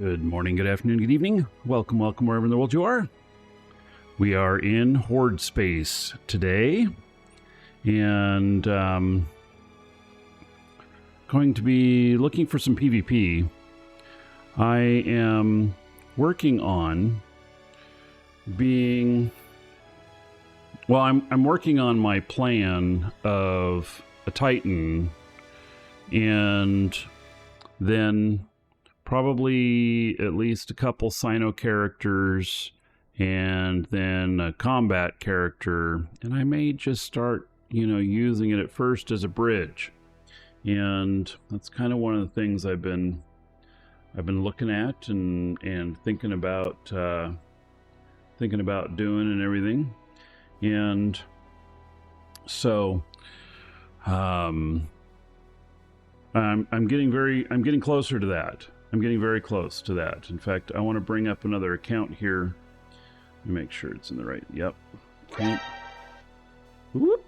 Good morning, good afternoon, good evening. Welcome wherever in the world you are. We are in Horde space today, and going to be looking for some PvP. I am working on being... Well, I'm working on my plan of a Titan, and then probably at least a couple Sino characters, and then a combat character, and I may just start, using it at first as a bridge. And that's kind of one of the things I've been looking at and thinking about doing and everything. And so I'm getting closer to that. I'm getting very close to that. In fact, I want to bring up another account here. Let me make sure it's in the right. Yep. Okay. Whoop.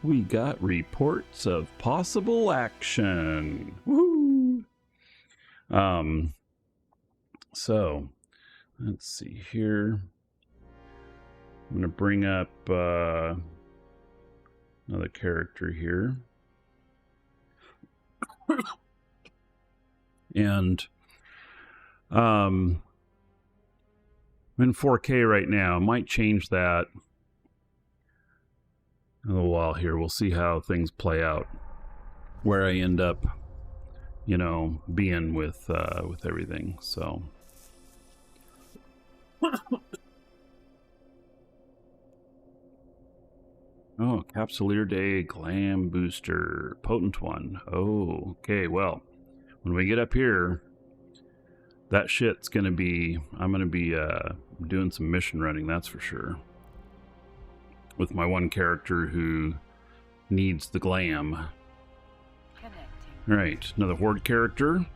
We got reports of possible action. Woo! So let's see here. I'm going to bring up another character here. And I'm in 4K right now. I might change that in a little while here. We'll see how things play out, where I end up, being with everything. So oh, Capsuleer Day Glam Booster, potent one. Oh, okay. Well, when we get up here, that shit's gonna be... I'm gonna be doing some mission running, that's for sure. With my one character who needs the glam. Alright, another Horde character.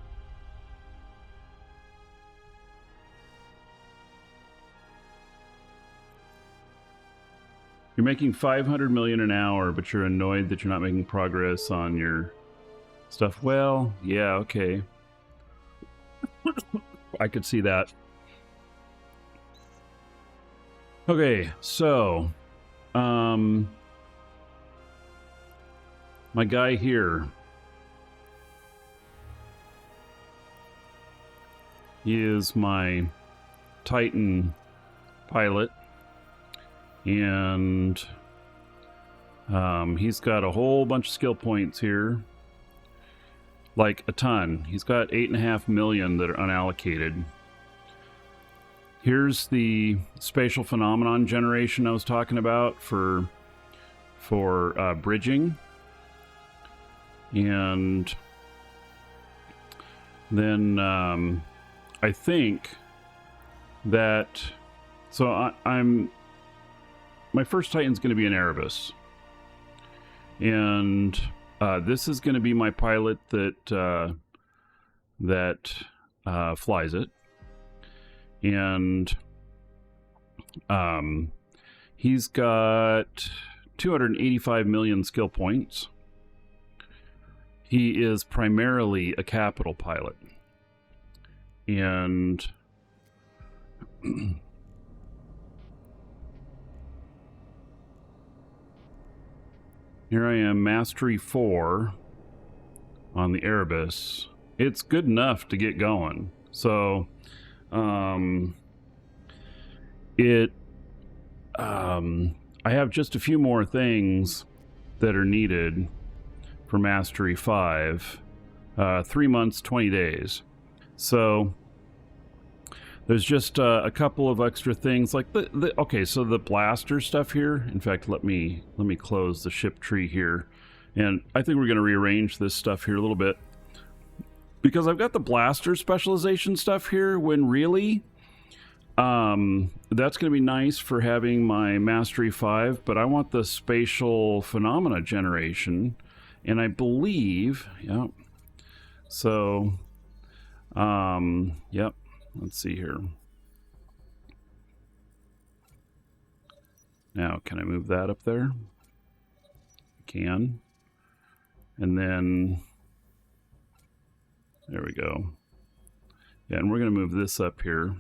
You're making 500 million an hour, but you're annoyed that you're not making progress on your stuff. Well, yeah, okay. I could see that. Okay, so my guy here, he is my Titan pilot, and he's got a whole bunch of skill points here, like a ton. He's got 8.5 million that are unallocated. Here's the spatial phenomenon generation I was talking about for bridging. And then I think that... So my first Titan's going to be an Erebus. And this is going to be my pilot that flies it. And he's got 285 million skill points. He is primarily a capital pilot. And here I am, Mastery 4 on the Erebus. It's good enough to get going. So I have just a few more things that are needed for Mastery 5. 3 months, 20 days. So there's just a couple of extra things, like okay, so the blaster stuff here. In fact, let me close the ship tree here, and I think we're going to rearrange this stuff here a little bit, because I've got the blaster specialization stuff here, when really that's going to be nice for having my Mastery 5, but I want the spatial phenomena generation, and I believe, yep. So, yep. Let's see here. Now, can I move that up there? I can. And then, there we go. Yeah, and we're going to move this up here.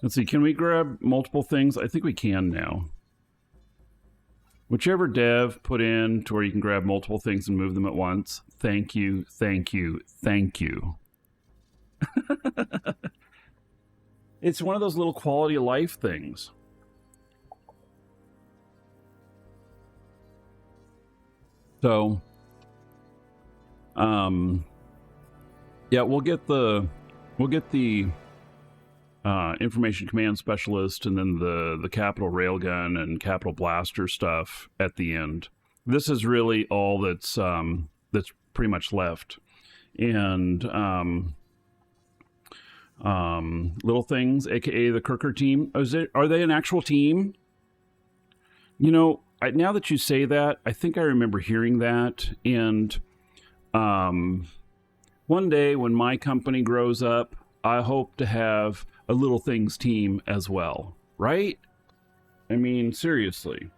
Let's see, can we grab multiple things? I think we can now. Whichever dev put in to where you can grab multiple things and move them at once. Thank you, thank you, thank you. It's one of those little quality of life things. So, yeah, we'll get the information command specialist and then the capital railgun and capital blaster stuff at the end. This is really all that's pretty much left. And little things, aka the Kirker team. Are they an actual team? You know, now that you say that, I think I remember hearing that. And one day when my company grows up, I hope to have a Little Things team as well, right? I mean, seriously.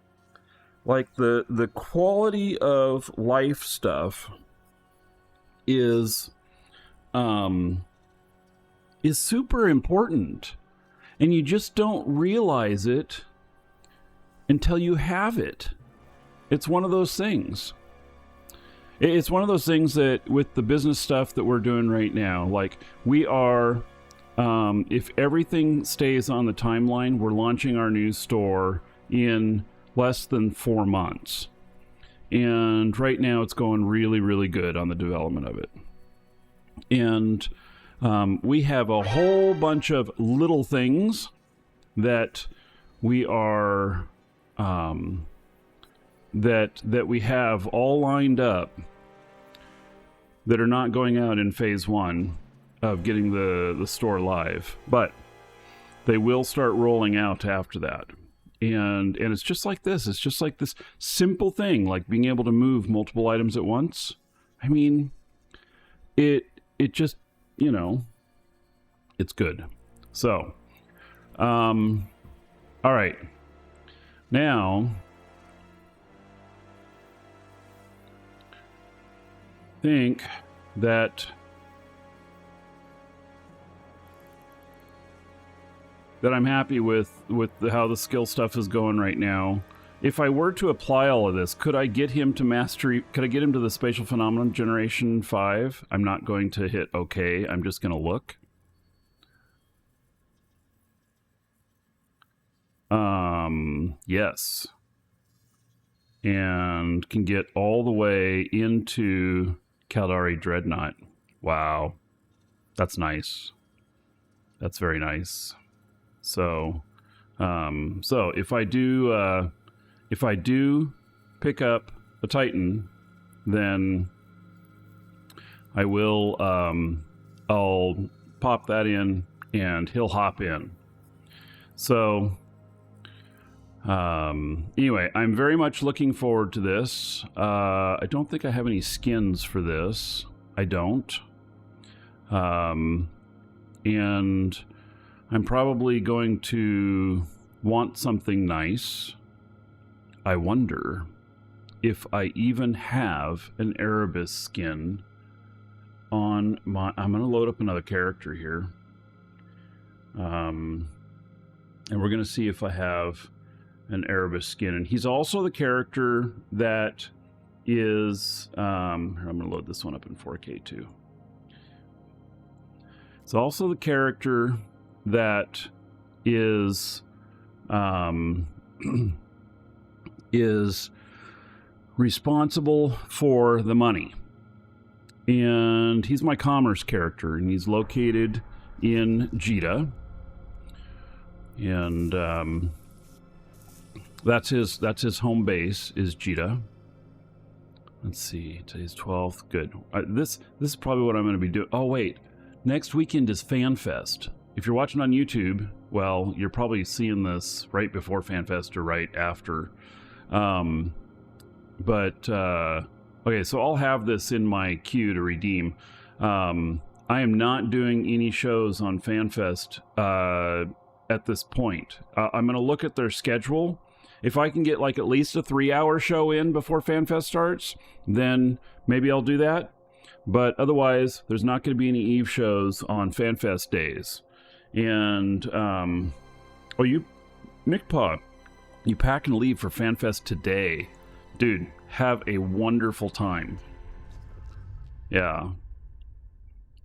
Like the quality of life stuff is super important, and you just don't realize it until you have it. It's one of those things. It's one of those things that with the business stuff that we're doing right now, like we are, if everything stays on the timeline, we're launching our new store in less than 4 months. And right now it's going really, really good on the development of it. And we have a whole bunch of little things that we are that we have all lined up that are not going out in phase 1 of getting the store live, but they will start rolling out after that. And it's just like this. It's just like this simple thing, like being able to move multiple items at once. I mean, it just, you know, it's good. So, all right. Now, think that I'm happy with how the skill stuff is going right now. If I were to apply all of this, could I get him to mastery? Could I get him to the spatial phenomenon generation 5? I'm not going to hit OK. I'm just going to look. Yes. And can get all the way into Caldari Dreadnought. Wow. That's nice. That's very nice. So, so if I do pick up a Titan, then I will, I'll pop that in and he'll hop in. So, anyway, I'm very much looking forward to this. I don't think I have any skins for this. I don't. And I'm probably going to want something nice. I wonder if I even have an Erebus skin on my... I'm going to load up another character here. And we're going to see if I have an Erebus skin. And he's also the character that is... I'm going to load this one up in 4K too. It's also the character that is is responsible for the money. And he's my commerce character, and he's located in Jita. And that's his home base, is Jita. Let's see, today's 12th. Good. This is probably what I'm going to be doing. Oh, wait. Next weekend is FanFest. If you're watching on YouTube, well, you're probably seeing this right before FanFest or right after. Okay, so I'll have this in my queue to redeem. I am not doing any shows on FanFest at this point. I'm going to look at their schedule. If I can get like at least a 3-hour show in before FanFest starts, then maybe I'll do that. But otherwise, there's not going to be any Eve shows on FanFest days. And, Nick Paw, you pack and leave for FanFest today. Dude, have a wonderful time. Yeah.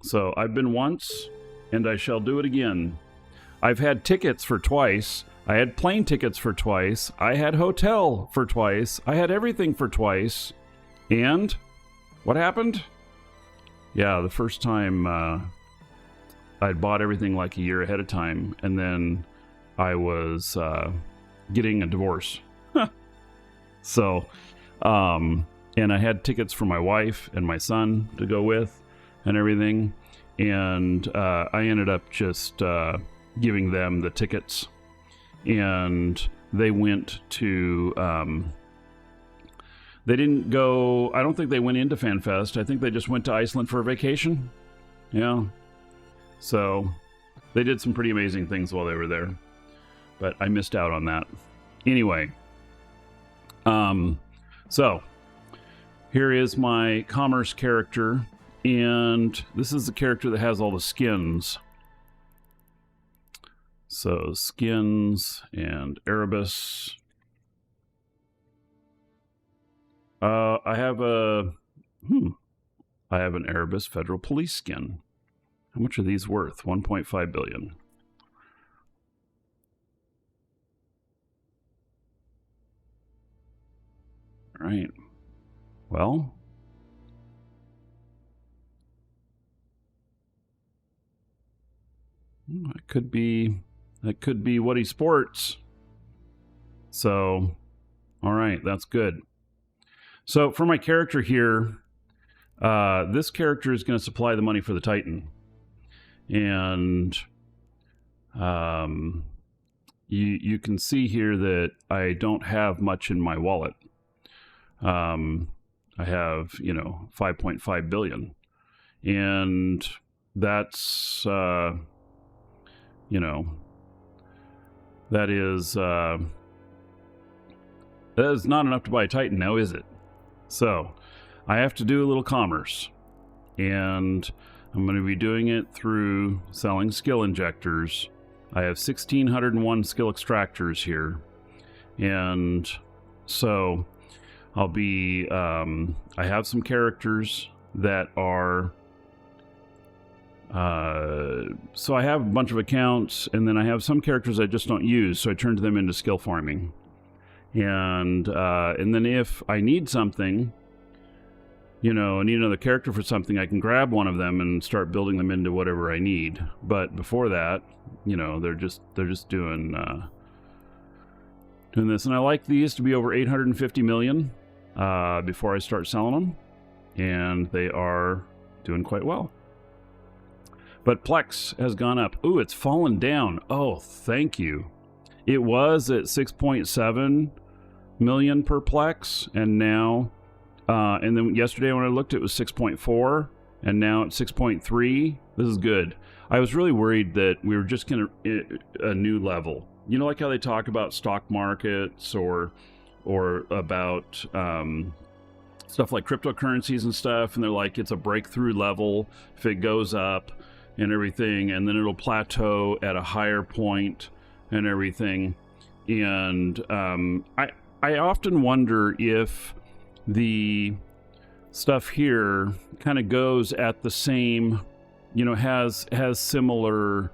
So I've been once, and I shall do it again. I've had tickets for twice. I had plane tickets for twice. I had hotel for twice. I had everything for twice. And what happened? Yeah, the first time I'd bought everything like a year ahead of time, and then I was getting a divorce. So, and I had tickets for my wife and my son to go with and everything. And I ended up just giving them the tickets. And they went to... they didn't go... I don't think they went into FanFest. I think they just went to Iceland for a vacation. Yeah. So they did some pretty amazing things while they were there. But I missed out on that. Anyway. So here is my commerce character. And this is the character that has all the skins. So skins and Erebus. I have an Erebus Federal Police skin. How much are these worth? 1.5 billion. All right. Well, that could be Woody Sports. So, all right, that's good. So for my character here, this character is going to supply the money for the Titan. And you can see here that I don't have much in my wallet. I have, 5.5 billion. And that's, that is not enough to buy a Titan now, is it? So I have to do a little commerce, and I'm going to be doing it through selling skill injectors. I have 1,601 skill extractors here, and so I'll be, I have some characters that are, so I have a bunch of accounts, and then I have some characters I just don't use, so I turned them into skill farming. And then if I need something, I need another character for something, I can grab one of them and start building them into whatever I need. But before that, they're just doing this. And I like these to be over 850 million before I start selling them, and they are doing quite well. But Plex has gone up. Ooh, it's fallen down. Oh, thank you. It was at 6.7 million per Plex, and now, and then yesterday when I looked, it was 6.4, and now it's 6.3. This is good. I was really worried that we were just going to a new level. Like how they talk about stock markets or about stuff like cryptocurrencies and stuff, and they're like, it's a breakthrough level if it goes up and everything, and then it'll plateau at a higher point and everything. And I often wonder if the stuff here kind of goes at the same, has similar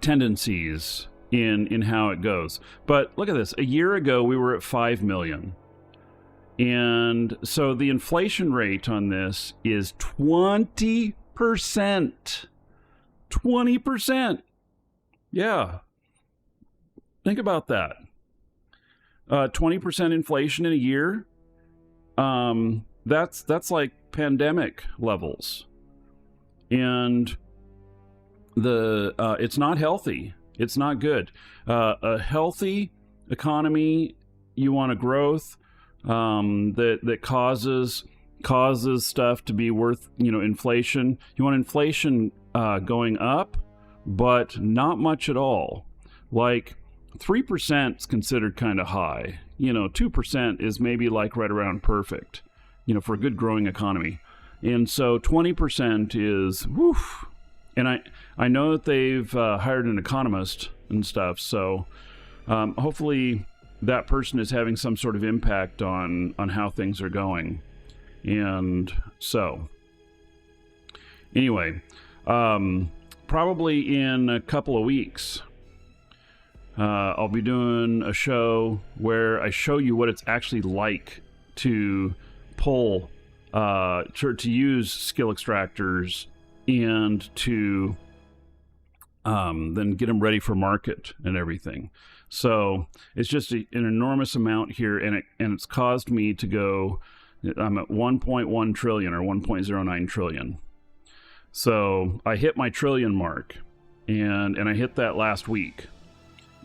tendencies in how it goes. But look at this. A year ago, we were at 5 million. And so the inflation rate on this is 20%. 20%. Yeah. Think about that. 20% inflation in a year. That's like pandemic levels. And it's not healthy. It's not good. A healthy economy, you want a growth that causes stuff to be worth, inflation. You want inflation going up, but not much at all. Like 3% is considered kind of high. 2% is maybe like right around perfect. for a good growing economy. And so 20% is woof. And I know that they've hired an economist and stuff. So hopefully that person is having some sort of impact on how things are going. And so anyway, probably in a couple of weeks, I'll be doing a show where I show you what it's actually like to pull, to use skill extractors and to then get them ready for market and everything. So it's just an enormous amount here, and it's caused me to go. I'm at 1.1 trillion or 1.09 trillion. So I hit my trillion mark, and I hit that last week,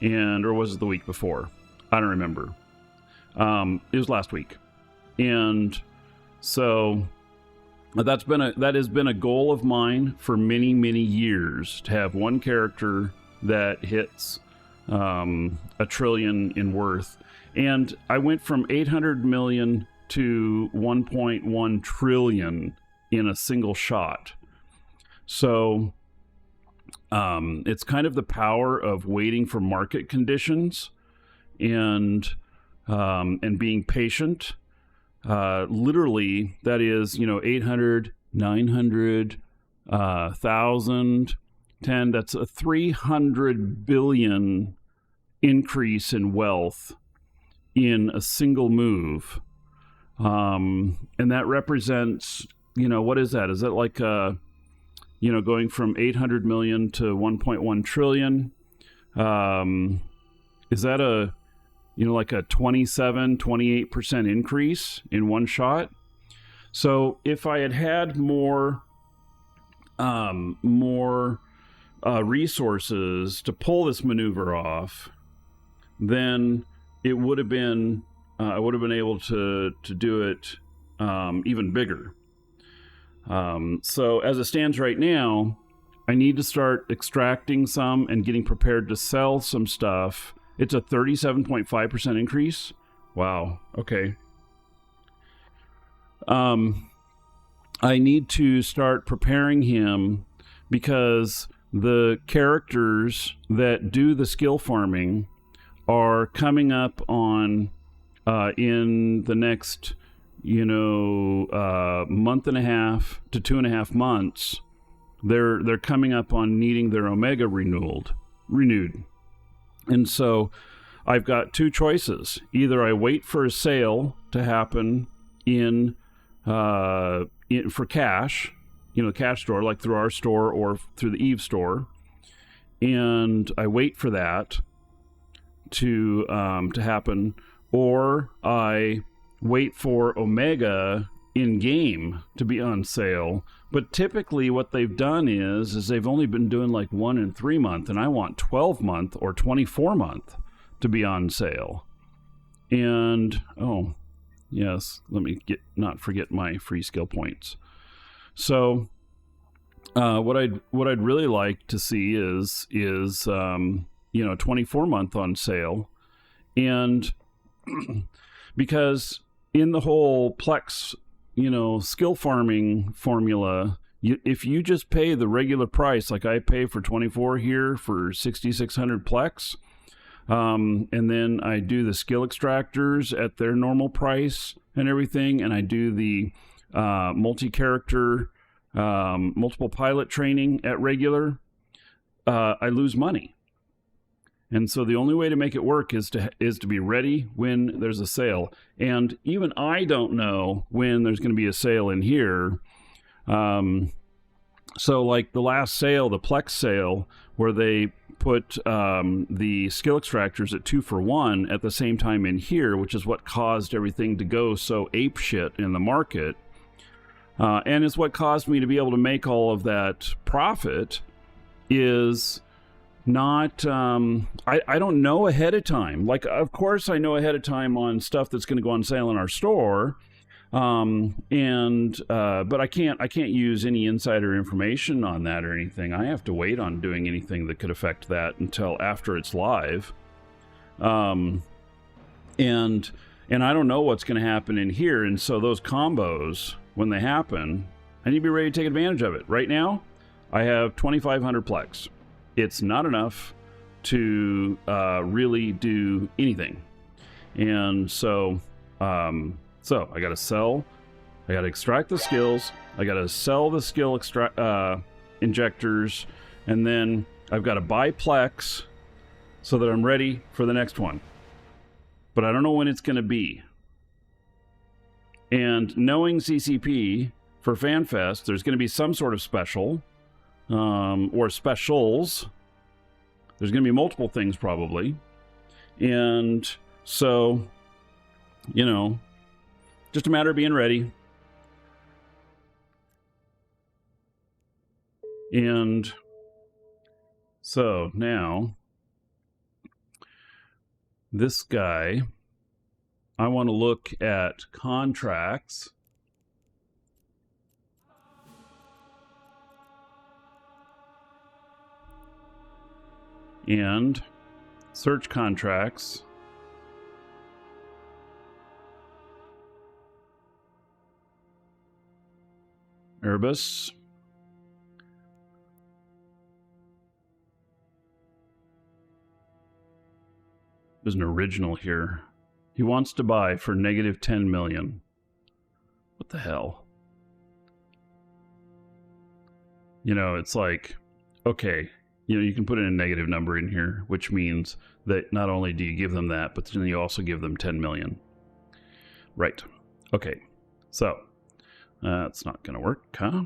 or was it the week before? I don't remember. It was last week, and so that has been a goal of mine for many, many years, to have one character that hits a trillion in worth. And I went from 800 million to 1.1 trillion in a single shot. So it's kind of the power of waiting for market conditions and being patient. Literally, that is, 800, 900, 1,000, 10. That's a 300 billion increase in wealth in a single move. And that represents, what is that? Is that like, going from 800 million to 1.1 trillion? Is that like a 28% increase in one shot? So if I had more resources to pull this maneuver off, then it would have been, I would have been able to do it even bigger. So as it stands right now, I need to start extracting some and getting prepared to sell some stuff. It's a 37.5% increase. Wow. Okay. I need to start preparing him because the characters that do the skill farming are coming up on in the next month and a half to 2.5 months. They're coming up on needing their Omega renewed. And so I've got two choices. Either I wait for a sale to happen for cash, the cash store, like through our store or through the Eve store, and I wait for that to happen, or I wait for Omega in game to be on sale. But typically what they've done is they've only been doing like 1 and 3 month, and I want 12 month or 24 month to be on sale. And oh yes, let me not forget my free skill points. So what I'd really like to see is 24 month on sale. And because in the whole Plex skill farming formula, if you just pay the regular price, like I pay for 24 here for 6,600 Plex, and then I do the skill extractors at their normal price and everything, and I do the multi-character, multiple pilot training at regular, I lose money. And so the only way to make it work is to be ready when there's a sale. And even I don't know when there's going to be a sale in here. So like the last sale, the Plex sale, where they put the skill extractors at 2 for 1 at the same time in here, which is what caused everything to go so apeshit in the market. And is what caused me to be able to make all of that profit is not, I don't know ahead of time. Like, of course I know ahead of time on stuff that's going to go on sale in our store. But I can't use any insider information on that or anything. I have to wait on doing anything that could affect that until after it's live. And And I don't know what's going to happen in here. And so those combos, when they happen, I need to be ready to take advantage of it. Right now, I have 2,500 plex. It's not enough to really do anything. And so, I got to sell. I got to extract the skills. I got to sell the skill injectors. And then I've got to buy plex so that I'm ready for the next one. But I don't know when it's going to be. And knowing CCP for FanFest, there's going to be some sort of special or specials. There's going to be multiple things probably. And so, you know, just a matter of being ready. And so now, this guy, I want to look at contracts. And search contracts. Erebus. There's an original here. He wants to buy for negative 10 million. What the hell? You know, it's like, okay, you know, you can put in a negative number in here, which means that not only do you give them that, but then you also give them 10 million. Right. Okay. So, that's not going to work, huh?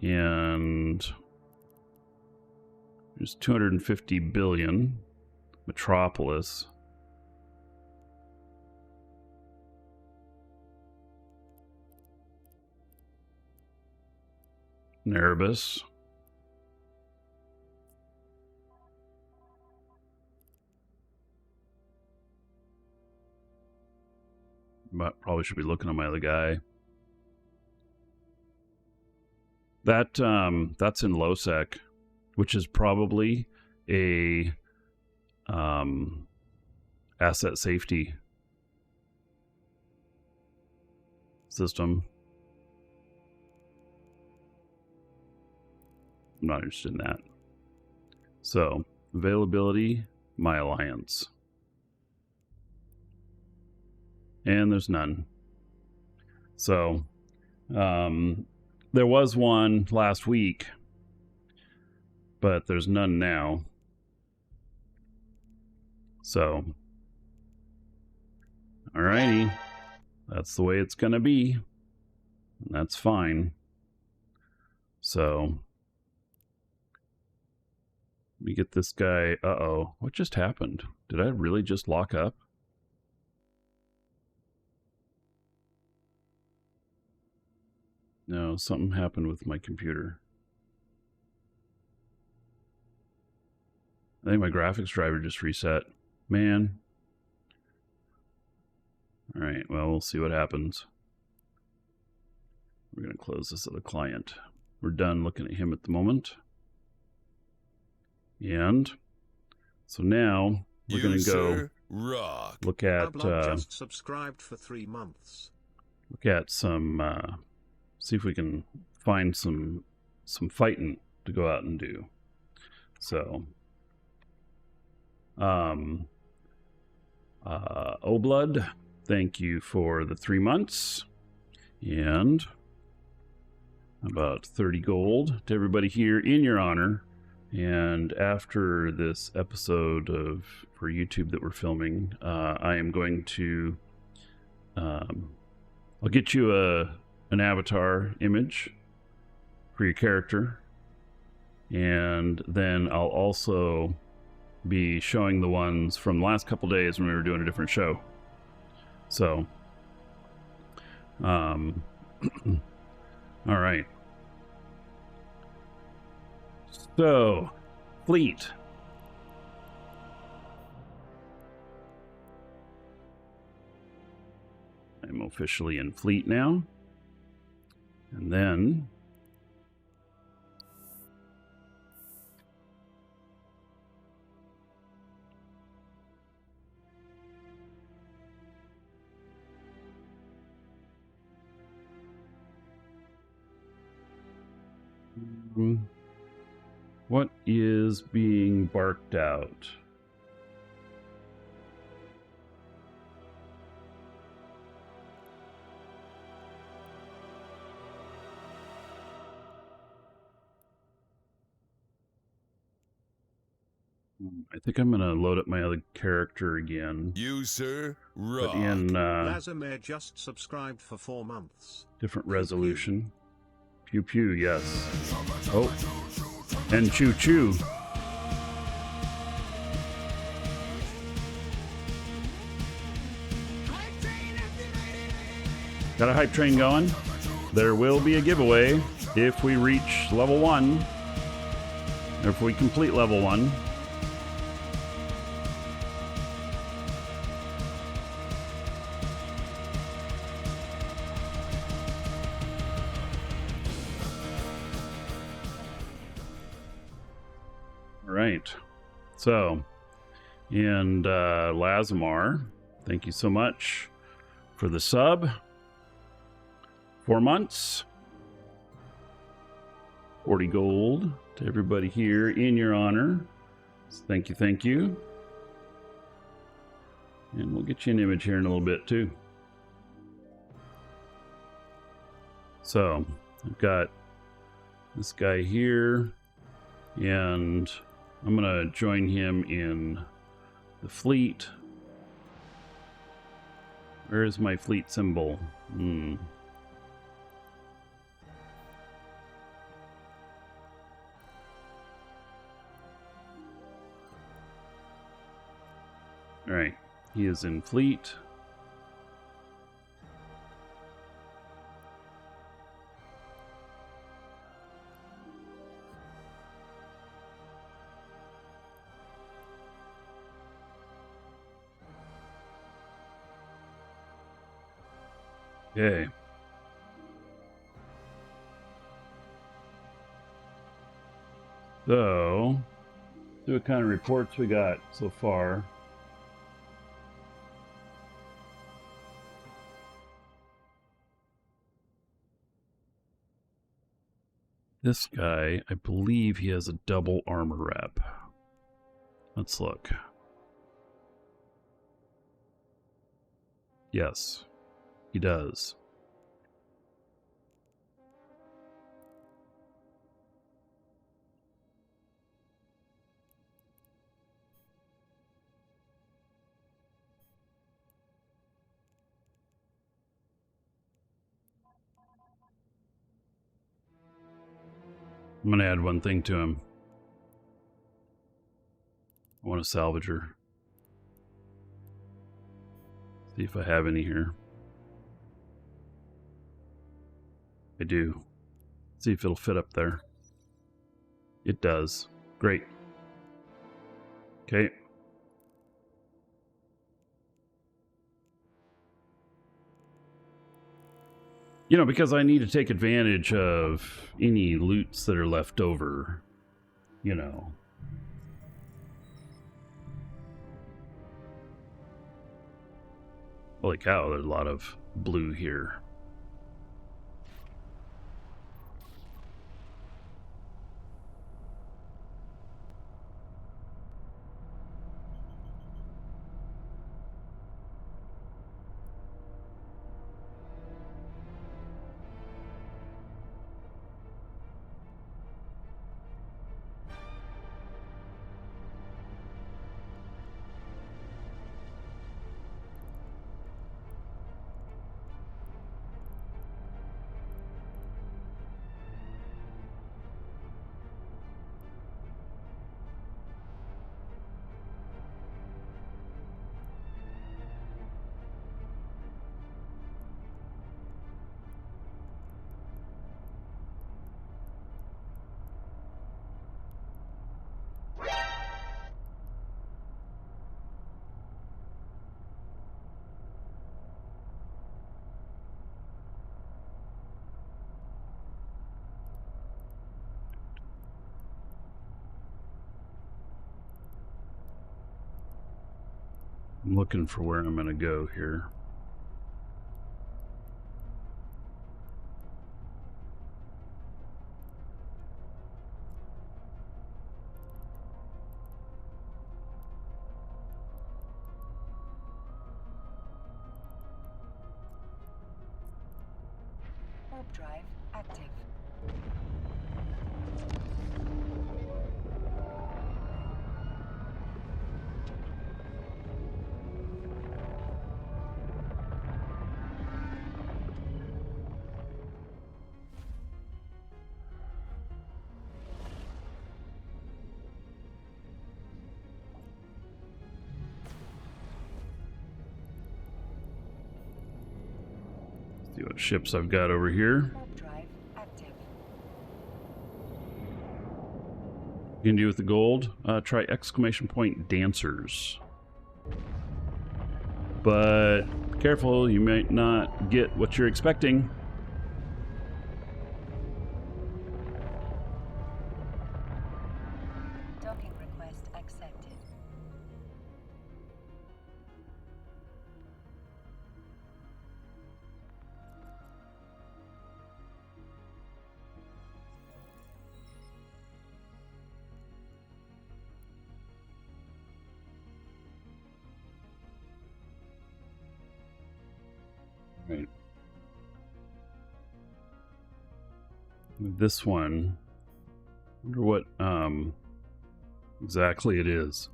And there's 250 billion. Metropolis. Erebus. But probably should be looking at my other guy. That that's in LowSec, which is probably a asset safety system. I'm not interested in that. So, availability, my alliance. And there's none. So, there was one last week, but there's none now. So, alrighty, that's the way it's gonna be. That's fine. So, let me get this guy. Uh-oh, what just happened? Did I really just lock up? No, something happened with my computer. I think my graphics driver just reset. Man. Alright, well, we'll see what happens. We're going to close this other client. We're done looking at him at the moment. And so now we're going to go look at just subscribed for 3 months. Look at some see if we can find some fighting to go out and do. So Oblood, thank you for the 3 months, and about 30 gold to everybody here in your honor. And after this episode for YouTube that we're filming, I am going to I'll get you an avatar image for your character, and then I'll also be showing the ones from the last couple days when we were doing a different show. So, all right. So, fleet. I'm officially in fleet now. And then What is being barked out? I think I'm gonna load up my other character again. You, sir, rock. But in Lazimir just subscribed for 4 months. different resolution. Pew pew, yes. Oh, and choo choo. Got a hype train going. There will be a giveaway if we reach level 1. If we complete level 1. Right. So, and Lazimar, thank you so much for the sub. 4 months. 40 gold to everybody here in your honor. So thank you, thank you. And we'll get you an image here in a little bit too. So, I've got this guy here, and I'm gonna join him in the fleet. Where is my fleet symbol? All right, he is in fleet. Okay. So, see what kind of reports we got so far. This guy, I believe he has a double armor rep. Let's look. Yes, he does. I'm going to add one thing to him. I want a salvager. See if I have any here. I do. See if it'll fit up there. It does. Great. Okay. You know, because I need to take advantage of any loots that are left over, you know. Holy cow, there's a lot of blue here. I'm looking for where I'm going to go here. Warp drive active. See what ships I've got over here. Warp drive active. You can do with the gold. Try exclamation point dancers. But be careful, you might not get what you're expecting. Docking request accepted. Right. This one, I wonder what exactly it is.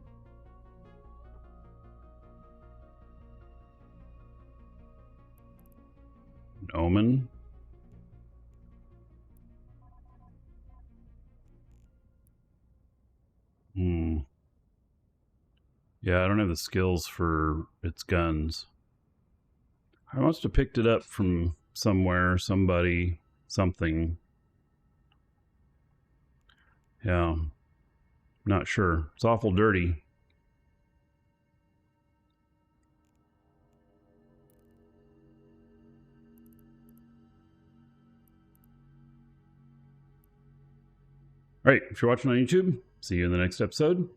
An omen. Yeah, I don't have the skills for its guns. I must have picked it up from somewhere, somebody, something. Yeah, not sure. It's awful dirty. All right, if you're watching on YouTube, see you in the next episode.